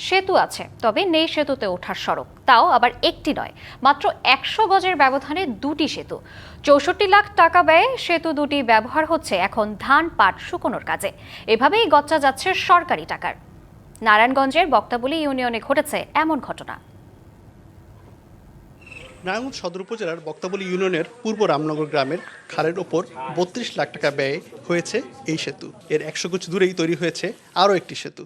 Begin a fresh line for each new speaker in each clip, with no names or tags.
সেতু আছে, তবে নেই সেতুতে ওঠার সড়ক, তাও আবার একটি নয়, মাত্র 100 গজের ব্যবধানে দুটি সেতু। 64 লাখ টাকা ব্যয়ে সেতু দুটি ব্যবহার হচ্ছে এখন ধান পাট শুকোনোর কাজে। এভাবেই গচ্চা যাচ্ছে সরকারি টাকার। নারায়ণগঞ্জের বক্তাবলী ইউনিয়নে ঘটেছে এমন ঘটনা।
নারায়ণগঞ্জ সদর উপজেলার বক্তাবলী ইউনিয়নের পূর্ব রামনগর গ্রামের খালের ওপর 32 লাখ টাকা ব্যয়ে হয়েছে এই সেতু। এর 100 গজ দূরেই তৈরি হয়েছে আরও একটি সেতু।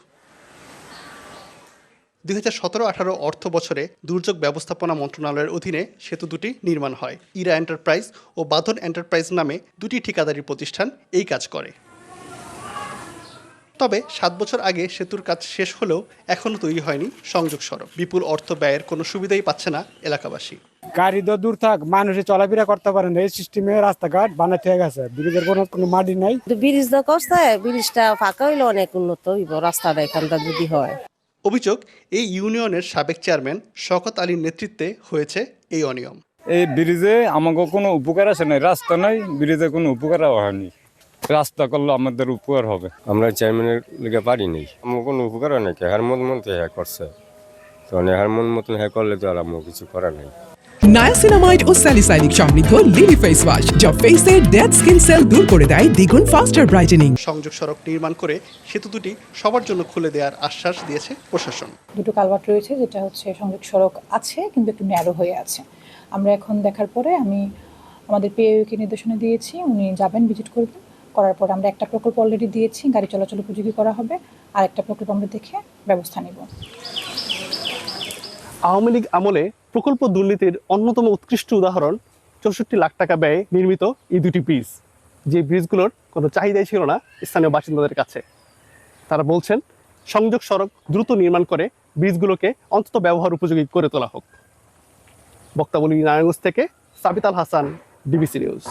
2017-18 অর্থ বছরে দুর্যোগ ব্যবস্থাপনা মন্ত্রণালয়ের অধীনে সেতু দুটি নির্মাণ হয়। ইরা এন্টারপ্রাইজ ও বাঁধন এন্টারপ্রাইজ নামে দুটি ঠিকাদারি প্রতিষ্ঠান এই কাজ করে। তবে 7 বছর আগে সেতুর কাজ শেষ হলেও এখনও তৈরি হয়নি সংযোগ সড়ক। বিপুল অর্থ ব্যয়ের কোনো সুবিধাই পাচ্ছে না এলাকাবাসী।
গাড়ি তো দূর থাক, মানুষে চলাফেরা করতে পারে না। এই সিস্টেমে রাস্তাঘাট বানাতে হয়ে গেছে, ব্রিজের কোনো মাটি নাই।
ব্রিজ তো করছে, ব্রিজটা ফাঁকা হইলে অনেক উন্নত হইব রাস্তাটা এখানটা যদি হয়।
অভিযোগ, এই ইউনিয়নের সাবেক চেয়ারম্যান শওকত আলীর নেতৃত্বে হয়েছে এই অনিয়ম।
এই ব্রিজে আমাকে কোনো উপকার আছে না, রাস্তা নাই, ব্রিজে কোনো উপকার হয়নি। রাস্তা করলে আমাদের উপকার হবে।
আমরা চেয়ারম্যানের লিগে পারি নাই, আমার কোনো উপকার হয় নাকি, হার মন মতো হ্যাঁ করছে, তো হার মন মতন হ্যাঁ করলে তো আর আমার কিছু করার নেই।
নায়াসিনামাইড ও স্যালিসাইলিক সমৃদ্ধ লিলি ফেস ওয়াশ, যা ফেসের ডেড স্কিন সেল দূর করে দেয় দ্বিগুণ ফাস্টার ব্রাইটেনিং।
সংযোগ সড়ক নির্মাণ করে সেতু দুটি সবার জন্য খুলে দেওয়ার আশ্বাস দিয়েছে প্রশাসন।
দুটো কালভার্ট রয়েছে, যেটা হচ্ছে সংযোগ সড়ক আছে কিন্তু একটু ন্যারো হয়ে আছে। আমরা এখন দেখার পরে আমি আমাদের পিএইউকে নির্দেশনা দিয়েছি, উনি যাবেন, ভিজিট করবেন। করার পর আমরা একটা প্রকল্প অলরেডি দিয়েছি, গাড়ি চলাচল উপযোগী করা হবে। আর একটা প্রকল্প আমরা দেখে ব্যবস্থা নেব।
আওয়ামী লীগ আমলে প্রকল্প দুর্নীতির অন্যতম উৎকৃষ্ট উদাহরণ 64 লাখ টাকা ব্যয়ে নির্মিত এই দুটি ব্রিজ, যে ব্রিজগুলোর কোনো চাহিদাই ছিল না স্থানীয় বাসিন্দাদের কাছে। তারা বলছেন সংযোগ সড়ক দ্রুত নির্মাণ করে ব্রিজগুলোকে অন্তত ব্যবহার উপযোগী করে তোলা হোক। বক্তাবলী নারায়ণগঞ্জ থেকে সাবিত আল হাসান, ডিবিসি নিউজ।